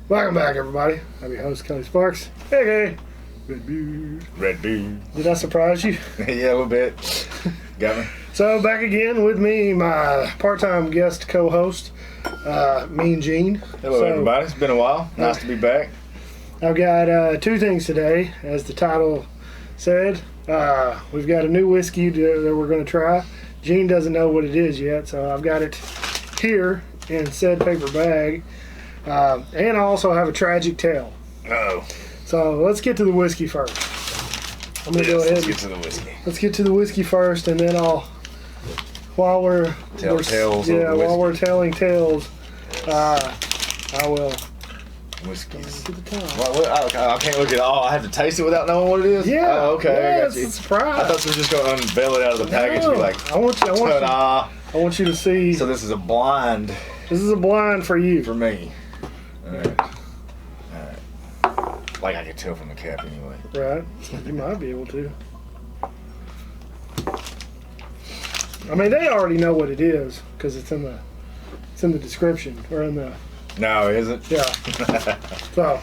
Welcome back, everybody. I'm your host, Kelly Sparks. Hey, Red Beard. Red Beard. Did I surprise you? Yeah, a little bit. Got me. So, back again with me, my part-time guest co-host, Mean Gene. Hello, everybody. It's been a while. Nice to be back. I've got two things today, as the title said. We've got a new whiskey that we're going to try. Gene doesn't know what it is yet, so I've got it here in said paper bag. And I also have a tragic tale. Oh. So let's get to the whiskey first. I'm gonna go ahead. Let's get to the whiskey. Let's get to the whiskey first, and then while we're telling tales, I will. Whiskeys. Get the top. Well, I can't look at it all. I have to taste it without knowing what it is? Yeah. Oh, okay. Yeah, I got it's you. a surprise. I thought you were just going to unveil it out of the package and be like, I want you to see. So this is a blind This is a blind for you. for me. All right. Like I could tell from the cap anyway. Right. You might be able to. I mean, they already know what it is because it's in the description or in the. No, is it? Yeah. So,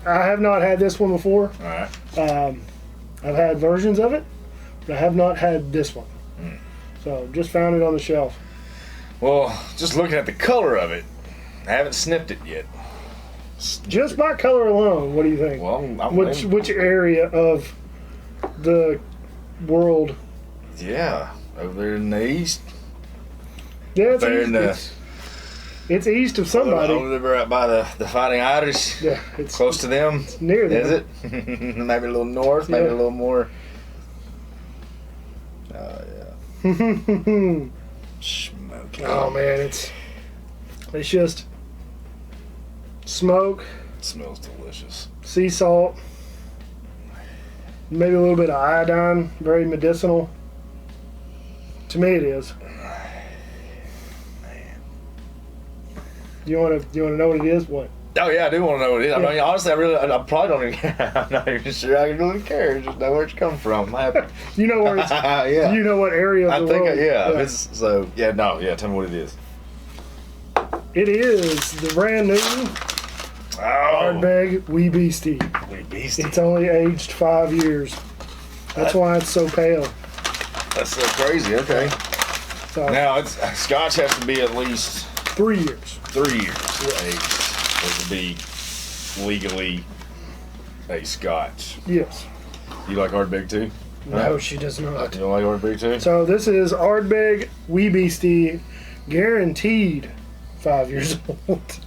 I have not had this one before. All right. I've had versions of it, but I have not had this one. So, just found it on the shelf. Well, just looking at the color of it, I haven't sniffed it yet. Just by color alone, what do you think? Well, Which area of the world? Yeah, over there in the east. Yeah, it's There east. in the- It's east of somebody. Over there right by the Fighting Irish. Yeah, it's Close to them. near them. Is it? Maybe a little north, maybe Yeah. a little more. Oh, yeah. Smoky. Oh man, it's just smoke, It smells delicious. sea salt, maybe a little bit of iodine, very medicinal. To me, it is. You want to know what it is? What? Oh yeah, I do want to know what it is. Yeah. I mean, honestly, I probably don't even. I'm not even sure I really care. Just know where it's come from. You know where it's. Yeah. You know what area of I the think, world? It's so. Yeah, no, yeah. Tell me what it is. It is the brand new Oh, Ardbeg Beastie. Beastie. It's only aged 5 years. That's why it's so pale. That's so crazy. Okay. So Now it's Scotch has to be at least 3 years. 3 years aged to be legally a Scotch. Yes. You like Ardbeg too? No, she does not. You don't like Ardbeg too? So this is Ardbeg Beastie, guaranteed 5 years old.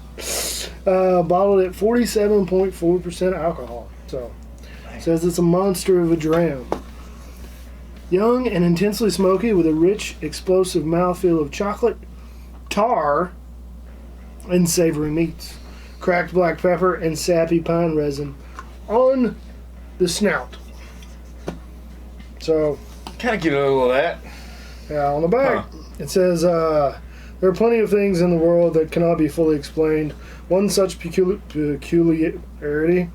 Bottled at 47.4% alcohol. So it says it's a monster of a dram. Young and intensely smoky with a rich, explosive mouthfeel of chocolate, tar, and savory meats. Cracked black pepper and sappy pine resin on the snout. So, Kind of get a little of that. yeah, on the back, it says, there are plenty of things in the world that cannot be fully explained. One such peculiarity, I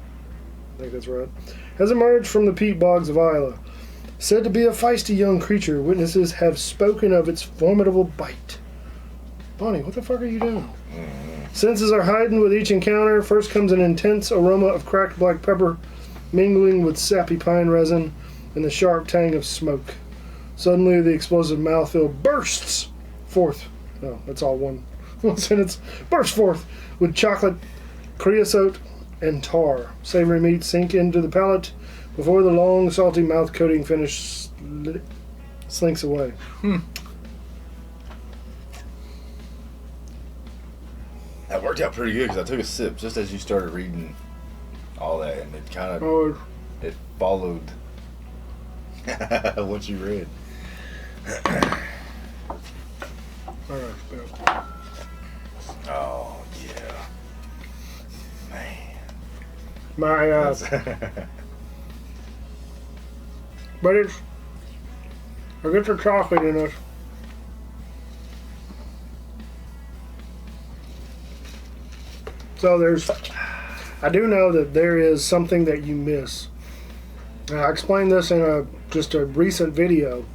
think that's right, has emerged from the peat bogs of Islay. Said to be a feisty young creature, witnesses have spoken of its formidable bite. Bonnie, what the fuck are you doing? Senses are heightened with each encounter. First comes an intense aroma of cracked black pepper, mingling with sappy pine resin and the sharp tang of smoke. Suddenly, the explosive mouthfeel bursts forth. No, that's all one sentence. Bursts forth with chocolate, creosote, and tar. Savory meats sink into the palate before the long, salty mouth coating finish slinks away. That worked out pretty good because I took a sip just as you started reading all that, and it kind of Oh, it followed what you read. all right. Oh yeah, man. My but it's I get the chocolate in it. So I do know that there is something that you miss. And I explained this in just a recent video.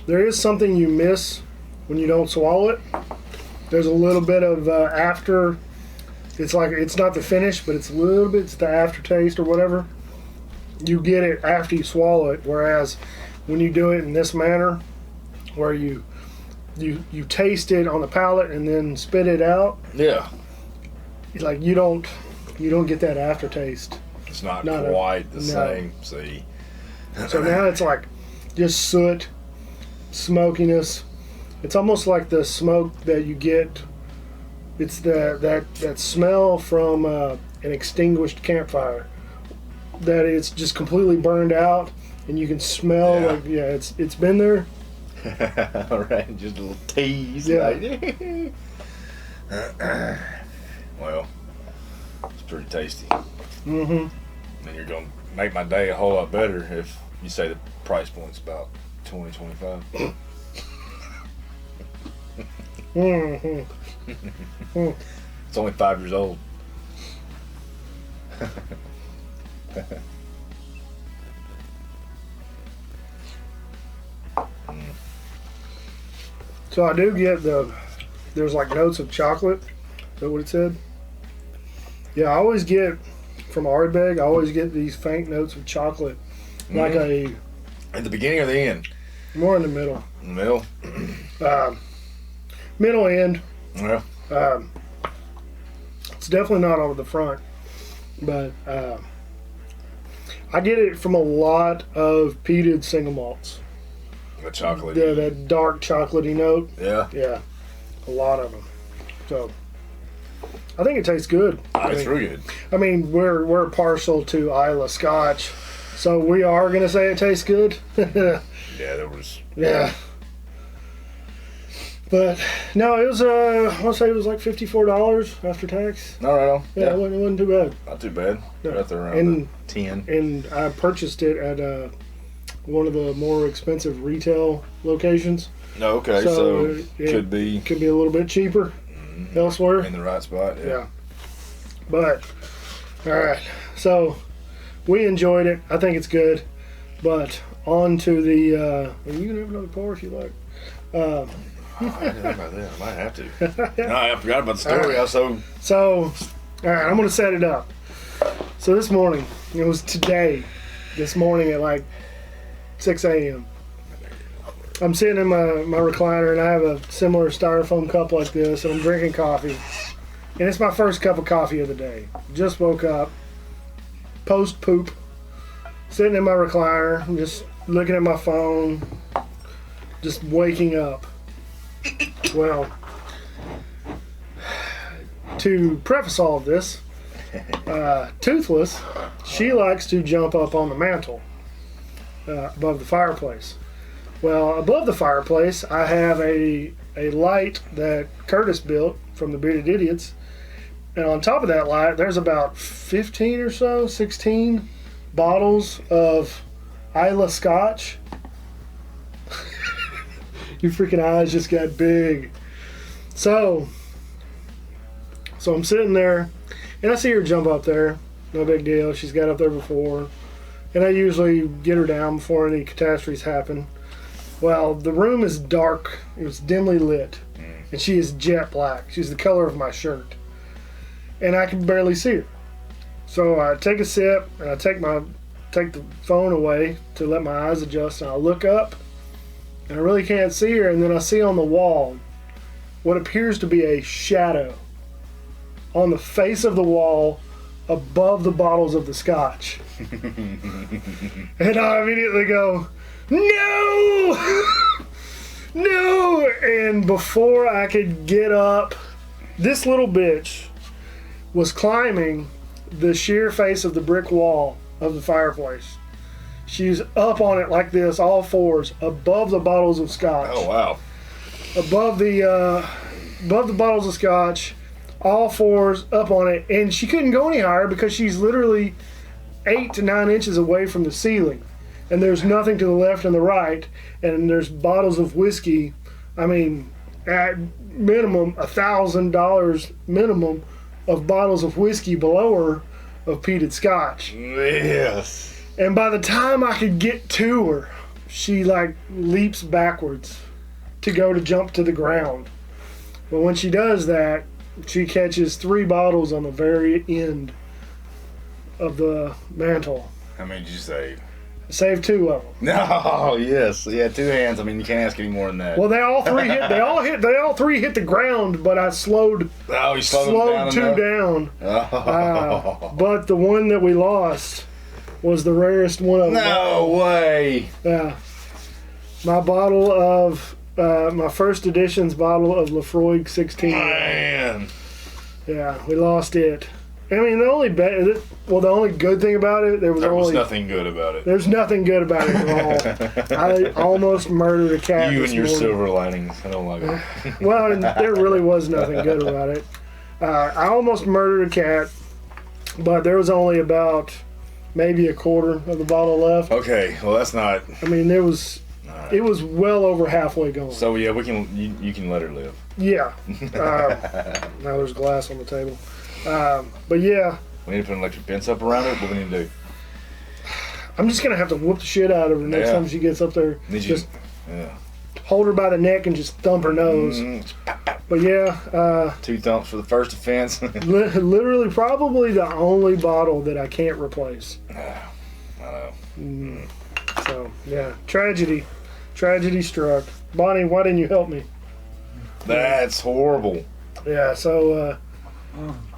There is something you miss when you don't swallow it. There's a little bit of after It's like, it's not the finish, but it's a little bit, it's the aftertaste or whatever. You get it after you swallow it, whereas when you do it in this manner, where you taste it on the palate and then spit it out. Yeah. Like you don't get that aftertaste. It's not quite the same. See. So now it's like just soot, smokiness. It's almost like the smoke that you get. It's that smell from an extinguished campfire. That it's just completely burned out, and you can smell it's been there. All right, just a little tease. Yeah. Like, well, it's pretty tasty. Mm-hmm. And you're gonna make my day a whole lot better if you say the price point's about $20-25. Mm-hmm. It's only 5 years old. So I do get there's like notes of chocolate. Is that what it said? Yeah, I always get from Ardbeg. I always get these faint notes of chocolate, like at the beginning or the end? More in the middle. In the middle. Middle end. Yeah. It's definitely not on the front, but I get it from a lot of peated single malts. The chocolate. Yeah, that dark chocolatey note. Yeah. Yeah, a lot of them. So I think it tastes good. It's really good. I mean, we're partial to Islay Scotch, so we are gonna say it tastes good. Yeah, there was. Yeah. But no, it was I want to say it was like $54 after tax. All right. Yeah, it wasn't too bad. Not too bad. Yeah. Right there around 10. And I purchased it at one of the more expensive retail locations. No, okay, so it could be a little bit cheaper elsewhere. in the right spot. Yeah. But all right, so we enjoyed it. I think it's good. But on to the. You can have another pour if you like. I didn't know about that. I might have to. No, I forgot about the story. Right. So, all right, I'm going to set it up. So this morning, it was today, this morning at like 6 a.m. I'm sitting in my recliner, and I have a similar styrofoam cup like this, and I'm drinking coffee. And it's my first cup of coffee of the day. Just woke up, post-poop, sitting in my recliner, I'm just looking at my phone, just waking up. Well, to preface all of this, Toothless, she likes to jump up on the mantle above the fireplace. Well, above the fireplace, I have a light that Curtis built from the Bearded Idiots. And on top of that light, there's about 15 or so, 16 bottles of Islay Scotch. Your freaking eyes just got big. So I'm sitting there, and I see her jump up there. No big deal. She's got up there before. And I usually get her down before any catastrophes happen. Well, the room is dark. It was dimly lit. And she is jet black. She's the color of my shirt. And I can barely see her. So I take a sip, and I take the phone away to let my eyes adjust, and I look up, and I really can't see her, and then I see on the wall what appears to be a shadow on the face of the wall above the bottles of the scotch. And I immediately go, no! No! And before I could get up, this little bitch was climbing the sheer face of the brick wall of the fireplace. She's up on it like this, all fours, above the bottles of scotch. Oh, wow. Above the bottles of scotch, all fours up on it. And she couldn't go any higher because she's literally 8 to 9 inches away from the ceiling. And there's nothing to the left and the right. And there's bottles of whiskey. I mean, at minimum, $1,000 minimum of bottles of whiskey below her of peated scotch. Yes. And by the time I could get to her, she like leaps backwards to go to jump to the ground. But when she does that, she catches 3 bottles on the very end of the mantle. How many did you save? Saved 2 of them. No, yes. Yeah, 2 hands. I mean, you can't ask any more than that. Well, they all 3 hit the ground, but I slowed you slowed 2 down. Oh. But the one that we lost was the rarest one of them. No way. Yeah. My bottle of my first edition's bottle of Lafroig 16. Man. Yeah, we lost it. I mean, the only good thing about it, there was nothing good about it. There's nothing good about it at all. I almost murdered a cat. You this and your morning. silver linings. I don't like it. Well, there really was nothing good about it. I almost murdered a cat, but there was only about maybe a quarter of the bottle left. Okay, well that's not. I mean, it was well over halfway gone. So yeah, you can let her live. Yeah. Now there's glass on the table. But yeah. We need to put an electric fence up around it. What do we need to do? I'm just gonna have to whoop the shit out of her next time she gets up there. Hold her by the neck and just thump her nose. But yeah. 2 thumps for the first offense. Literally, probably the only bottle that I can't replace. I know. So yeah, tragedy struck. Bonnie, why didn't you help me? That's horrible. Yeah. So.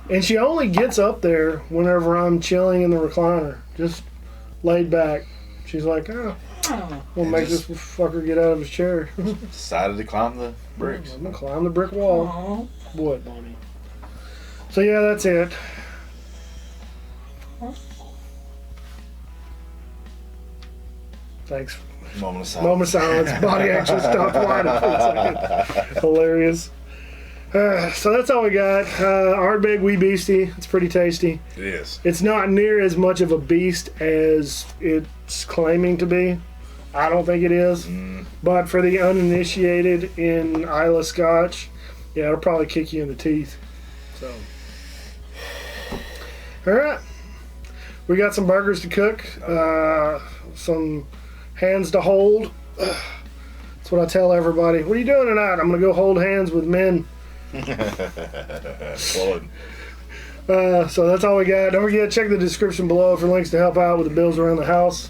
And she only gets up there whenever I'm chilling in the recliner, just laid back. She's like, we'll make this fucker get out of his chair. Decided to climb the bricks. I'm going to climb the brick wall. Aww. What, Bonnie? So, yeah, that's it. Thanks. Moment of silence. Bonnie actually stopped whining for a second. Hilarious. So that's all we got. Ardbeg wee Beastie. It's pretty tasty. It is. It's not near as much of a beast as it's claiming to be. I don't think it is. But for the uninitiated in Islay Scotch, yeah, it'll probably kick you in the teeth. So, all right. We got some burgers to cook. Some hands to hold. That's what I tell everybody. What are you doing tonight? I'm going to go hold hands with men. So that's all we got. Don't forget, check the description below for links to help out with the bills around the house.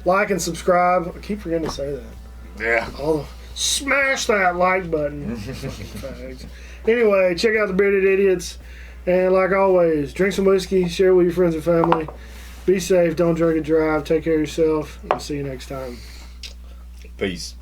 Like and subscribe. I keep forgetting to say that. Yeah. Smash that like button. Anyway, check out the Bearded Idiots. And like always, drink some whiskey, share with your friends and family. Be safe, don't drink and drive, take care of yourself, and see you next time. Peace.